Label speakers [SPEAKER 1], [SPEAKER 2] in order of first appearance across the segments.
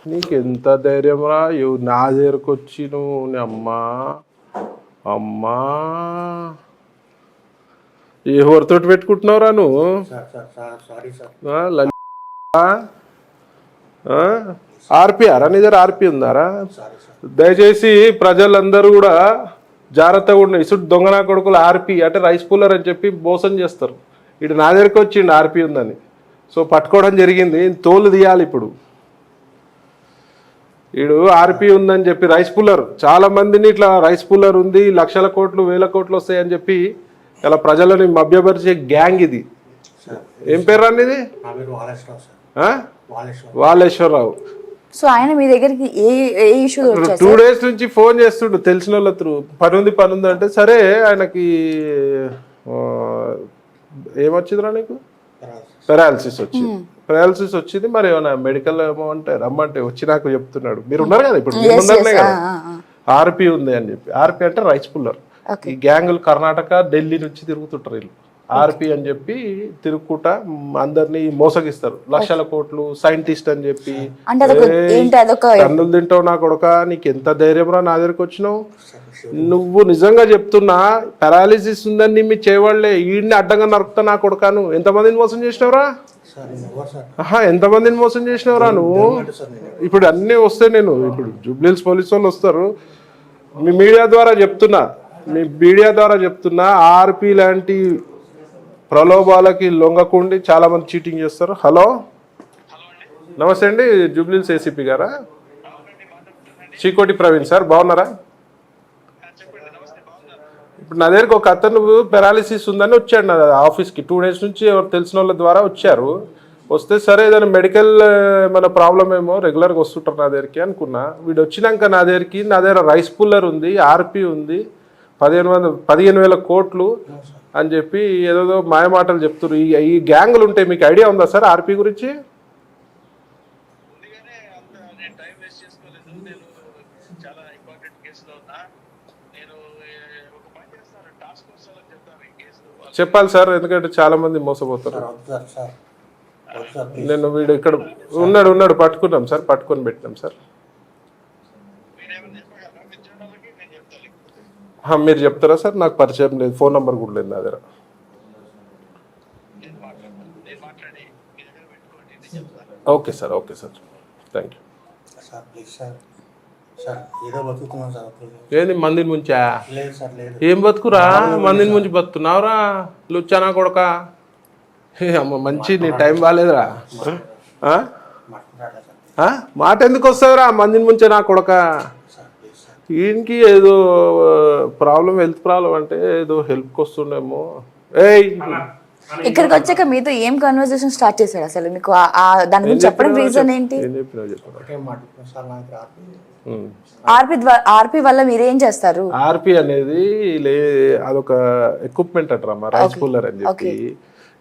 [SPEAKER 1] నీకెంత ధైర్యం రా నా దగ్గరకు వచ్చి నువ్వు అమ్మా అమ్మా ఎవరితో పెట్టుకుంటున్నావురా నువ్వు ఆర్పి అరా నీ దగ్గర ఆర్పి ఉందారా? దయచేసి ప్రజలందరూ కూడా జాగ్రత్తగా ఉండండి. ఇసుడు దొంగనా కొడుకులు ఆర్పి అంటే రైస్ పుల్లర్ అని చెప్పి మోసం చేస్తారు. ఇటు నా దగ్గరకు వచ్చిండు ఆర్పి ఉందని, సో పట్టుకోవడం జరిగింది. తోలు తీయాలి ఇప్పుడు. వీడు ఆర్పి ఉందని చెప్పి రైస్ పుల్లర్ చాలా మందిని ఇట్లా రైస్ పుల్లర్ ఉంది, లక్షల కోట్లు వేల కోట్లు వస్తాయని చెప్పి ఇలా ప్రజలని మభ్యపరిచే గ్యాంగ్ ఇది. ఏం పేరు రండి ఇది? వాలేశ్వరరావు.
[SPEAKER 2] సో ఆయన మీ దగ్గరికి ఏ ఇష్యూ
[SPEAKER 1] 2 days నుంచి ఫోన్ చేస్తుండు తెలిసిన వాళ్ళ త్రూ. పని ఉంది అంటే సరే ఆయనకి ఏమొచ్చిందిరా నీకు? పెరాలసిస్ వచ్చింది. మరి ఏమన్నా మెడికల్ ఏమో అంటే రమ్మంటే వచ్చి నాకు చెప్తున్నాడు. మీరు ఉన్నారు కదా ఇప్పుడు, ముందరనే కదా ఆర్పి ఉంది అని చెప్పి. ఆర్పి అంటే రైస్ పుల్లర్. ఈ గ్యాంగులు కర్ణాటక ఢిల్లీ నుంచి తిరుగుతుంటారు వీళ్ళు. ఆర్పి అని చెప్పి తిరుగుకుంటా అందరినీ మోసగిస్తారు. లక్షల కోట్లు సైంటిస్ట్ అని చెప్పి. కన్నులు తింటావు నా కొడుక, నీకు ఎంత ధైర్యం రా నా దగ్గరికి వచ్చినావు? నువ్వు నిజంగా చెప్తున్నా పారాలిసిస్ ఉందని మీ చేయవాళ్లే ఈడిని అడ్డంగా నరుకుతా నా కొడుకాను. ఎంతమందిని మోసం చేసినవరా? ఎంతమందిని మోసం చేసినవరా నువ్వు? ఇప్పుడు అన్నీ వస్తే నేను ఇప్పుడు జూబ్లీహిల్స్ పోలీసు వాళ్ళు వస్తారు. మీ మీడియా ద్వారా చెప్తున్నా ఆర్పి లాంటి ప్రలోభాలకి లొంగకుండి చాలా మంది చీటింగ్ చేస్తారు. హలో నమస్తే అండి, జూబ్లీహిల్స్ ఏసీపీ గారా? చీకోటి ప్రవీణ్ సార్, బాగున్నారా? ఇప్పుడు నా దగ్గరకు ఒక అతను పెరాలిసిస్ ఉందని వచ్చాడు నా ఆఫీస్కి. 2 days నుంచి ఎవరు తెలిసిన వాళ్ళ ద్వారా వచ్చారు. వస్తే సరే ఏదైనా మెడికల్ మన ప్రాబ్లం ఏమో రెగ్యులర్గా వస్తుంటారు నా దగ్గరికి అనుకున్నా. వీడు వచ్చినాక నా దగ్గర రైస్ పుల్లర్ ఉంది, ఆర్పి ఉంది, 15,000 కోట్లు అని చెప్పి ఏదో మాయమాటలు చెప్తున్నారు. ఈ గ్యాంగులు ఉంటాయి. మీకు ఐడియా ఉందా సార్ ఆర్పి గురించి? చెప్పాలి సార్, ఎందుకంటే చాలా మంది మోసపోతారు. నేను వీడు ఇక్కడ ఉన్నాడు పట్టుకున్నాం సార్, పట్టుకొని పెట్టినాం సార్. మీరు చెప్తారా సార్? నాకు పరిచయం లేదు, ఫోన్ నెంబర్ కూడా లేదు నా దగ్గర. Okay sir thank you. ఏంది మందిని ముంచా? ఏం బతుకురా మందిని ముంచి బతుకున్నావురా లుచ్చానా కొడక? అమ్మ మంచి నీ టైం బాగాలేదురా. మాట ఎందుకు వస్తావురా మందిని ముంచే నా కొడక? ఈయనకి ఏదో ప్రాబ్లం, హెల్త్ ప్రాబ్లం అంటే ఏదో హెల్ప్కి వస్తుండేమో.
[SPEAKER 2] ఇక్కడికి వచ్చాక మీతో ఏం కన్వర్సేషన్ స్టార్ట్ చేశాడు అసలు? మీకు దాని గురించి చెప్పడం రీజన్ ఏంటి? ఆర్పి వల్ల మీరేం చేస్తారు?
[SPEAKER 1] ఆర్పి అనేది అదొక ఎక్విప్మెంట్ అంటారమ్మా, రైస్ పుల్లర్ అని చెప్పి.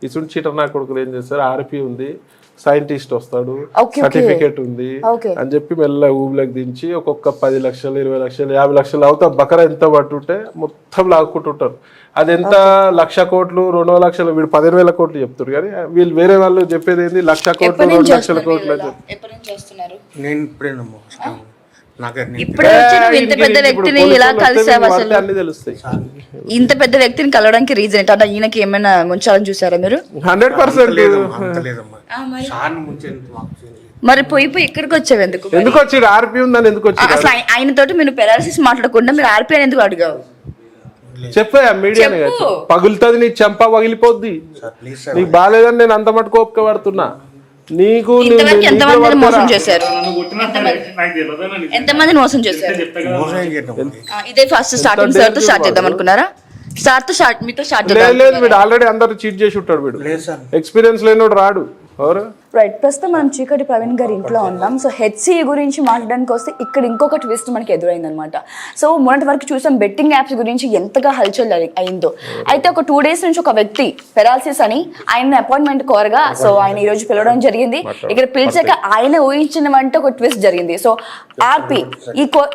[SPEAKER 1] ఇసుడు చీటర్ నా కొడుకులు ఏం చేస్తారు, ఆర్పి ఉంది, సైంటిస్ట్ వస్తాడు, సర్టిఫికేట్ ఉంది అని చెప్పి మెల్ల ఊబిలోకి దించి ఒక్కొక్క 10 లక్షలు 20 లక్షలు 50 లక్షలు అవుతా బకరా ఎంత పట్టుంటే మొత్తం లాక్కుంటుంటారు. అది ఎంత 1,00,000 కోట్లు 2 లక్షలు, వీడు 15,000 కోట్లు చెప్తారు. కానీ వీళ్ళు వేరే వాళ్ళు చెప్పేది ఏంది 1,00,000 కోట్లు 2 లక్షల కోట్లు అని చెప్పి.
[SPEAKER 2] ఇంత పెద్ద వ్యక్తిని ఇలా కలిసావు అసలు?
[SPEAKER 1] అన్ని తెలుస్తాయి.
[SPEAKER 2] ఇంత పెద్ద వ్యక్తిని కలవడానికి రీజన్ ఏంటంటే ఈయనకి ఏమైనా ముంచాలని చూసారా మీరు?
[SPEAKER 1] 100%.
[SPEAKER 2] మరి పోయి ఇక్కడికి వచ్చావు
[SPEAKER 1] ఎందుకు వచ్చి? ఆర్పి ఉందని ఎందుకు వచ్చి?
[SPEAKER 2] అసలు ఆయనతోటి మీరు పెరాలసిస్ మాట్లాడకుండా మీరు ఆర్పి అని ఎందుకు అడిగావు?
[SPEAKER 1] చెప్పా మీడియా పగులుతుంది, నీ చెంప పగిలిపోద్ది. నీకు బాగాలేదని నేను అంత మటుకు ఓపిక పడుతున్నా. నీకు
[SPEAKER 2] ఎంతమందిని మోసం చేశారు? ఎంతమందిని మోసం చేశారు? ఇదే ఫస్ట్ స్టార్టింగ్ సార్ తో స్టార్ట్ చేద్దాం అనుకున్నారా? మీతో స్టార్ట్
[SPEAKER 1] లేదు, వీడు ఆల్రెడీ అందరు చీట్ చేసి ఉంటాడు. వీడు ఎక్స్పీరియన్స్ లేనోడు రాడు.
[SPEAKER 2] రైట్, ప్రస్తుతం మనం చీకటి ప్రవీణ్ గారి ఇంట్లో ఉన్నాం. సో హెచ్సిఏ గురించి మాట్లాడడానికి వస్తే ఇక్కడ ఇంకొక ట్విస్ట్ మనకి ఎదురైంది అనమాట. సో మొన్నటి వరకు చూసాం బెట్టింగ్ యాప్స్ గురించి ఎంతగా హల్చల్ అయిందో. అయితే ఒక 2 days నుంచి ఒక వ్యక్తి పెరాలసిస్ అని ఆయన అపాయింట్మెంట్ కోరగా సో ఆయన ఈ రోజు పిలవడం జరిగింది. ఇక్కడ పిలిచాక ఆయన ఊహించినవంటే ఒక ట్విస్ట్ జరిగింది. సో ఆర్పి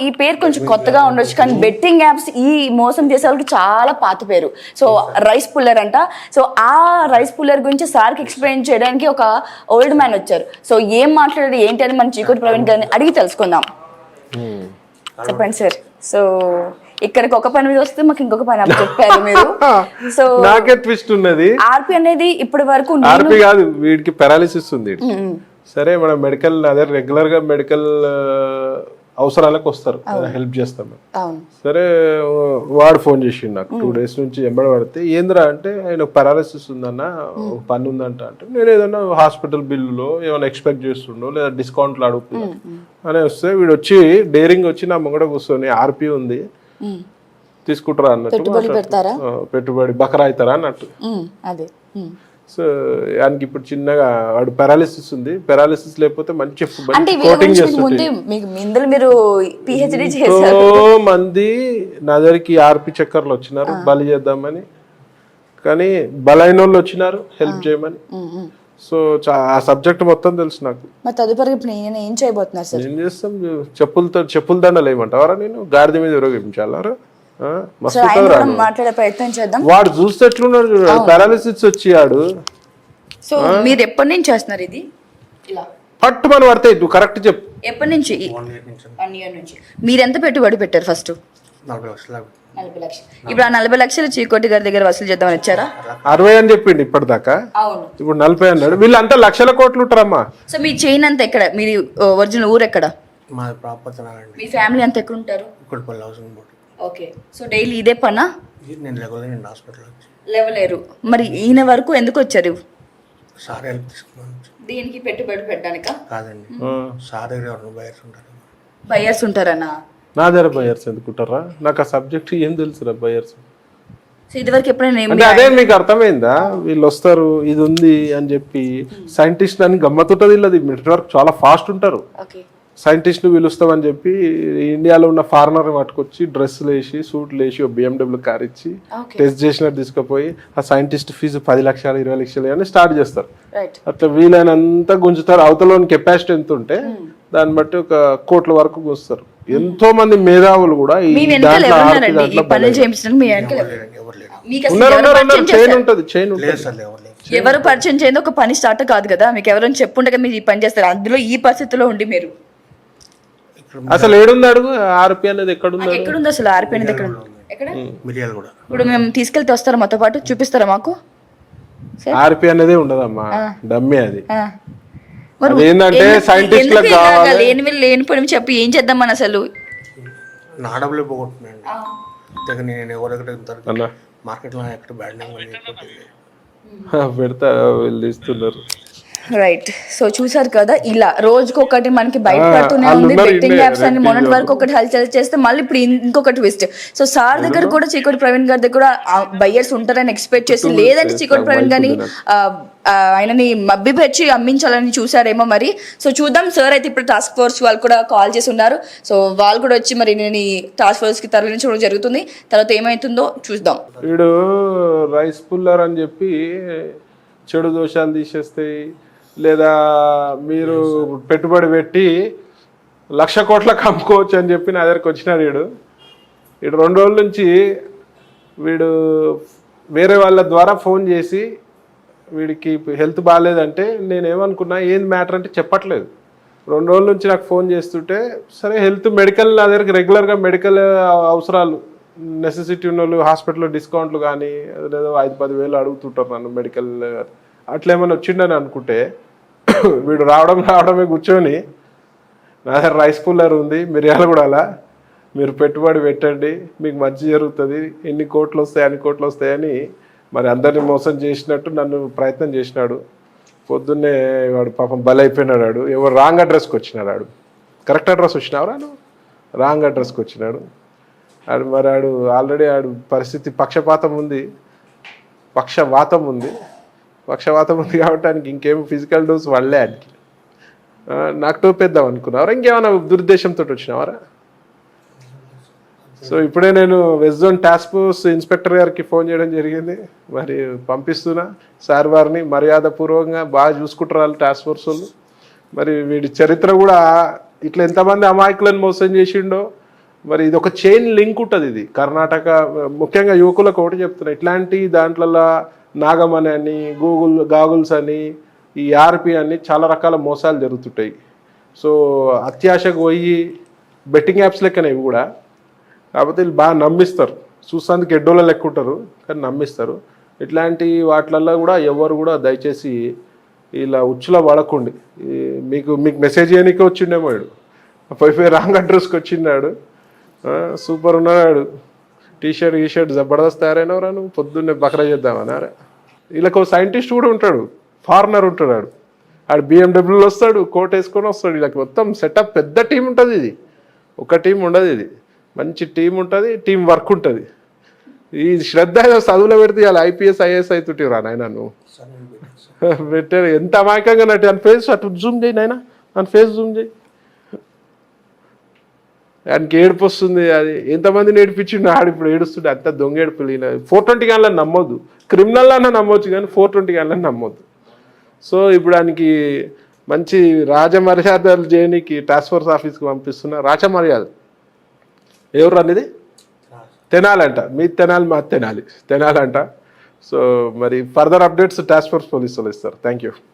[SPEAKER 2] ఈ పేరు కొంచెం కొత్తగా ఉండొచ్చు, కానీ బెట్టింగ్ యాప్స్ ఈ మోసం చేసే వాళ్ళకి చాలా పాత పేరు. సో రైస్ పుల్లర్ అంట. సో ఆ రైస్ పుల్లర్ గురించి సార్కి ఎక్స్ప్లెయిన్ చేయడానికి ఒక ఓల్డ్ మ్యాన్ వచ్చారు. సో ఏం మాట్లాడారు ఏంటి అని మనం చీకటి ప్రవీణ్ గారిని అడిగి తెలుసుకుందాం. చెప్పండి సార్. సో ఇక్కడికి ఒక పని మీద వస్తే మాకు ఇంకొక పని అప్పు చెప్పారు మీరు. సో
[SPEAKER 1] నాకే ట్విస్ట్ ఉన్నది.
[SPEAKER 2] ఆర్పి అనేది ఇప్పటి వరకు
[SPEAKER 1] ఆర్పి కాదు, వీడికి పారాలిసిస్ ఉంది. సరే మనం మెడికల్ అదే రెగ్యులర్ గా మెడికల్ అవసరాలకు వస్తారు, హెల్ప్ చేస్తాం. సరే వాడు ఫోన్ చేసిండు నాకు 2 days నుంచి ఎంబడి పడితే, ఏంద్రా అంటే ఆయన పారాలిసిస్ ఉందన్న, ఒక పని ఉందంట. అంటే నేను ఏదన్నా హాస్పిటల్ బిల్లులో ఏమైనా ఎక్స్పెక్ట్ చేస్తుండో లేదా డిస్కౌంట్లు అడుగుతున్నా అని వస్తే, వీడు వచ్చి డేరింగ్ వచ్చి నా ముంగడ కూర్చొని ఆర్పి ఉంది తీసుకుంటారా అన్నట్టు, పెట్టుబడి బకరా అవుతారా అన్నట్టు. సో ఆయనకి ఇప్పుడు చిన్నగా వాడు పారాలిసిస్ ఉంది, పారాలిసిస్ లేకపోతే మంచి కోటింగ్ చేస్తుంటే మంది నా దగ్గరికి ఆర్పి చక్కర్లు వచ్చినారు బలి చేద్దామని, కానీ బలైన వాళ్ళు వచ్చినారు హెల్ప్ చేయమని. సో ఆ సబ్జెక్ట్ మొత్తం తెలుసు నాకు.
[SPEAKER 2] ఏం చేయబోతున్నారు సార్?
[SPEAKER 1] ఏం చేస్తాం, చెప్పుల దండలు ఏమంటావరా, నేను గాడిద మీద విరోగించాలరా,
[SPEAKER 2] మాట్లాడే ప్రయత్నం చేద్దాం.
[SPEAKER 1] వాడు చూస్తే ఎట్లున్నాడు చూడాలి, పారాలిసిస్ వచ్చాడు.
[SPEAKER 2] సో మీరు ఎప్పటి నుంచి చేస్తున్నారు ఇది? ఇలా
[SPEAKER 1] పట్టు మనం పడతాయి, నువ్వు కరెక్ట్ చెప్పు.
[SPEAKER 2] ఎప్పటి నుంచి? 1 year నుంచి. మీరు ఎంత పెట్టుబడి పెట్టారు ఫస్ట్?
[SPEAKER 3] 40 లక్షలు.
[SPEAKER 2] 40 లక్షలు. ఇప్పుడు ఆ 40 లక్షలు చీకోటి గారి దగ్గర వసూలు చేద్దామని వచ్చారా?
[SPEAKER 1] 60 అని చెప్పిండు ఇప్పటిదాకా.
[SPEAKER 2] అవును,
[SPEAKER 1] ఇప్పుడు 40 అన్నాడు. వీళ్ళంతా లక్షల కోట్లు ఉంటారమ్మా.
[SPEAKER 2] సో మీ చైన్ అంతా ఎక్కడ? మీరు ఒరిజినల్ ఊరు ఎక్కడ?
[SPEAKER 3] మా ప్రాపర్ తనాలండి.
[SPEAKER 2] మీ ఫ్యామిలీ అంతా ఎక్కడ ఉంటారు?
[SPEAKER 3] Kudipalli housing board.
[SPEAKER 2] Okay. So daily ఇదే పనా?
[SPEAKER 3] నేను లేకపోతే హాస్పిటల్
[SPEAKER 2] లేవలేరు. మరి ఈయన వరకు ఎందుకు వచ్చారు?
[SPEAKER 3] సార్ హెల్ప్ తీసుకున్నాను.
[SPEAKER 2] దీనికి పెట్టుబడి పెట్టడానికా?
[SPEAKER 3] కాదండి, సార్ దగ్గర ఎవరు బయర్స్ ఉంటారు.
[SPEAKER 2] బయర్స్ ఉంటారన్నా?
[SPEAKER 1] నా దగ్గర బయర్స్ ఎందుకుంటారా, నాకు ఆ సబ్జెక్ట్ ఏం తెలుసురా బయర్స్.
[SPEAKER 2] సో ఇదివరకు ఎప్పుడైనా
[SPEAKER 1] అంటే అదే మీకు అర్థమైందా, వీళ్ళు వస్తారు ఇది ఉంది అని చెప్పి సైంటిస్ట్ అని గమ్మతుంటది. ఇది నెట్వర్క్ చాలా ఫాస్ట్ ఉంటారు. సైంటిస్ట్ను పిలుస్తామని చెప్పి ఇండియాలో ఉన్న ఫారినర్ పట్టుకొచ్చి డ్రెస్సులు వేసి సూట్లు వేసి BMW కార్ ఇచ్చి టెస్ట్ చేసినట్టు తీసుకుపోయి ఆ సైంటిస్ట్ ఫీజు 10 లక్షలు 20 లక్షలు అని స్టార్ట్ చేస్తారు. అట్లా వీలైనంత గుంజుతారు. అవతల కెపాసిటీ ఎంత ఉంటే దాన్ని బట్టి 1 కోట్ల వరకు గుంజుతారు. ఎంతో మంది మేధావులు కూడా
[SPEAKER 2] ఎవరు పరిచయం చేయండి ఒక పని స్టార్ట్ కాదు కదా. మీకు ఎవరైనా చెప్పుండగా మీరు ఈ పని చేస్తారు, అందులో ఈ పరిస్థితిలో ఉండి మీరు
[SPEAKER 1] అసలు ఏడుంది అడుగు. ఆర్పి అనేది
[SPEAKER 2] ఎక్కడుంది అసలు? ఆర్పి అనేది ఎక్కడ?
[SPEAKER 3] మిర్యాలగూడ.
[SPEAKER 2] ఇప్పుడు మేము తీసుకెళ్తే వస్తారా మాతో పాటు, చూపిస్తారా మాకు?
[SPEAKER 1] ఆర్పి అనేది ఉండదమ్మా, డమ్మి అది. ఏంటంటే సైంటిస్ట్
[SPEAKER 2] లేని పని చెప్పి ఏం చేద్దామని అసలు
[SPEAKER 3] నా డబ్బులు పోగొట్టున్నాను. నేను ఎవరెక్కడ మార్కెట్లో ఎక్కడ బ్యాడ్
[SPEAKER 1] పెడతా వీళ్ళు ఇస్తున్నారు.
[SPEAKER 2] రైట్. సో చూసారు కదా, ఇలా రోజుకొకటి మనకి బయటపడుతూనే ఉంది. బెట్టింగ్ యాప్స్ అని మొన్నటి వరకు ఒకటి హల్చల్ చేస్తే మళ్ళీ ఇప్పుడు ఇంకొక ట్విస్ట్. సో సార్ దగ్గర కూడా చీకోటి ప్రవీణ్ గారి దగ్గర కూడా బయ్యర్స్ ఉంటారని ఎక్స్పెక్ట్ చేసి, లేదంటే చీకోటి ప్రవీణ్ గారిని ఆయనని మబ్బి పెంచి అమ్మించాలని చూసారేమో మరి. సో చూద్దాం. సార్ అయితే ఇప్పుడు టాస్క్ ఫోర్స్ వాళ్ళు కూడా కాల్ చేసి ఉన్నారు. సో వాళ్ళు కూడా వచ్చి మరి నేను టాస్క్ ఫోర్స్ కి తరలించడం జరుగుతుంది. తర్వాత ఏమైతుందో చూద్దాం.
[SPEAKER 1] వీడు రైస్ పుల్లర్ అని చెప్పి చెడు దోషాలు తీసేస్తాయి, లేదా మీరు పెట్టుబడి పెట్టి 1,00,000 కోట్లకు అమ్ముకోవచ్చు అని చెప్పి నా దగ్గరకు వచ్చినాడు. వీడు 2 రోజుల నుంచి వీడు వేరే వాళ్ళ ద్వారా ఫోన్ చేసి వీడికి హెల్త్ బాగాలేదంటే నేనేమనుకున్నా ఏంది మ్యాటర్ అంటే చెప్పట్లేదు. 2 రోజుల నుంచి నాకు ఫోన్ చేస్తుంటే సరే హెల్త్ మెడికల్ నా దగ్గరికి రెగ్యులర్గా మెడికల్ అవసరాలు నెసెసిటీ ఉన్న వాళ్ళు హాస్పిటల్లో డిస్కౌంట్లు కానీ లేదా 5-10 వేలు అడుగుతుంటారు నన్ను మెడికల్. అట్లా ఏమైనా వచ్చిండని అనుకుంటే వీడు రావడమే కూర్చొని నా దగ్గర రైస్ పుల్లర్ ఉంది మిర్యాలగూడలా, మీరు పెట్టుబడి పెట్టండి మీకు మంచి జరుగుతుంది, ఎన్ని కోట్లు వస్తాయి అన్ని కోట్లు వస్తాయని మరి అందరినీ మోసం చేసినట్టు నన్ను ప్రయత్నం చేసినాడు. పొద్దున్నే వాడు పాపం బలైపోయినాడు. వాడు ఎవరు రాంగ్ అడ్రస్కి వచ్చినాడు. వాడు కరెక్ట్ అడ్రస్ వచ్చినావురా, నువ్వు రాంగ్ అడ్రస్కి వచ్చినాడు. ఆడు మరి ఆడు ఆల్రెడీ ఆడు పరిస్థితి పక్షవాతం ఉంది కాబట్టి ఆయనకి ఇంకేమో ఫిజికల్ డోస్ వాళ్ళే ఆయనకి. నాకు టోపేద్దాం అనుకున్నావరా, ఇంకేమైనా దురుద్దేశంతో వచ్చినావరా? సో ఇప్పుడే నేను west zone task force inspector గారికి ఫోన్ చేయడం జరిగింది. మరి పంపిస్తున్నా సార్ వారిని మర్యాదపూర్వకంగా బాగా చూసుకుంటారు వాళ్ళు టాస్క్ ఫోర్స్ వాళ్ళు. మరి వీడి చరిత్ర కూడా ఇట్లా ఎంతమంది అమాయకులను మోసం చేసిండో, మరి ఇది ఒక చైన్ లింక్ ఉంటుంది. ఇది కర్ణాటక ముఖ్యంగా యువకులకు ఒకటి చెప్తున్నా, ఇట్లాంటి దాంట్లో నాగమణి అని గాగుల్స్ అని ఈ ఆర్పి అన్ని చాలా రకాల మోసాలు జరుగుతుంటాయి. సో అత్యాశకు పోయి బెట్టింగ్ యాప్స్ లెక్కనే ఇవి కూడా, కాకపోతే వీళ్ళు బాగా నమ్మిస్తారు, చూస్తానికి ఎడ్డోళ్ళ లెక్క ఉంటారు కానీ నమ్మిస్తారు. ఇట్లాంటి వాటిలల్లో కూడా ఎవరు కూడా దయచేసి ఇలా ఉచ్చులో పడకండి. మీకు మెసేజ్ చేయడానికి వచ్చిండేమో వాడు, పోయి రాంగ్ అడ్రస్కి వచ్చిన్నాడు. సూపర్ ఉన్నాడు, టీషర్ట్ జబర్దస్త్ తయారైనవరా నువ్వు, పొద్దున్నే బకరా చేద్దామన్నారా. వీళ్ళకి ఒక సైంటిస్ట్ కూడా ఉంటాడు, ఫారినర్ ఉంటాడు, ఆడు బిఎండబ్ల్యూలో వస్తాడు, కోట్ వేసుకొని వస్తాడు. వీళ్ళకి మొత్తం సెటప్ పెద్ద టీం ఉంటుంది. ఇది ఒక టీం ఉండదు, ఇది మంచి టీం ఉంటుంది, టీం వర్క్ ఉంటుంది. ఈ శ్రద్ధ చదువులో పెడితే ఇలా ఐపీఎస్ ఐఏఎస్ అవుతుంటే రా నాయన నువ్వు పెట్టారు. ఎంత అమాయకంగా నటి అని ఫేస్ అటు జూమ్ చేయి నాయన, అని ఫేస్ జూమ్ చేయి. ఆయనకి ఏడుపు వస్తుంది. అది ఎంతమందిని ఏడిపించిండు ఆడు, ఇప్పుడు ఏడుస్తుండే. అంత దొంగ ఏడుపులు. 420 గంటలను నమ్మొద్దు, క్రిమినల్ అన్న నమ్మొచ్చు కానీ 420 గంటలను నమ్మొద్దు. సో ఇప్పుడు ఆయనకి మంచి రాజమర్యాదలు చేయడానికి టాస్క్ ఫోర్స్ ఆఫీస్కి పంపిస్తున్నా. రాజమర్యాద ఎవరు అనేది తెనాలంట, మీ తెనాలి మా తెనాలంట. సో మరి further updates task force police వాళ్ళు ఇస్తారు. Thank you.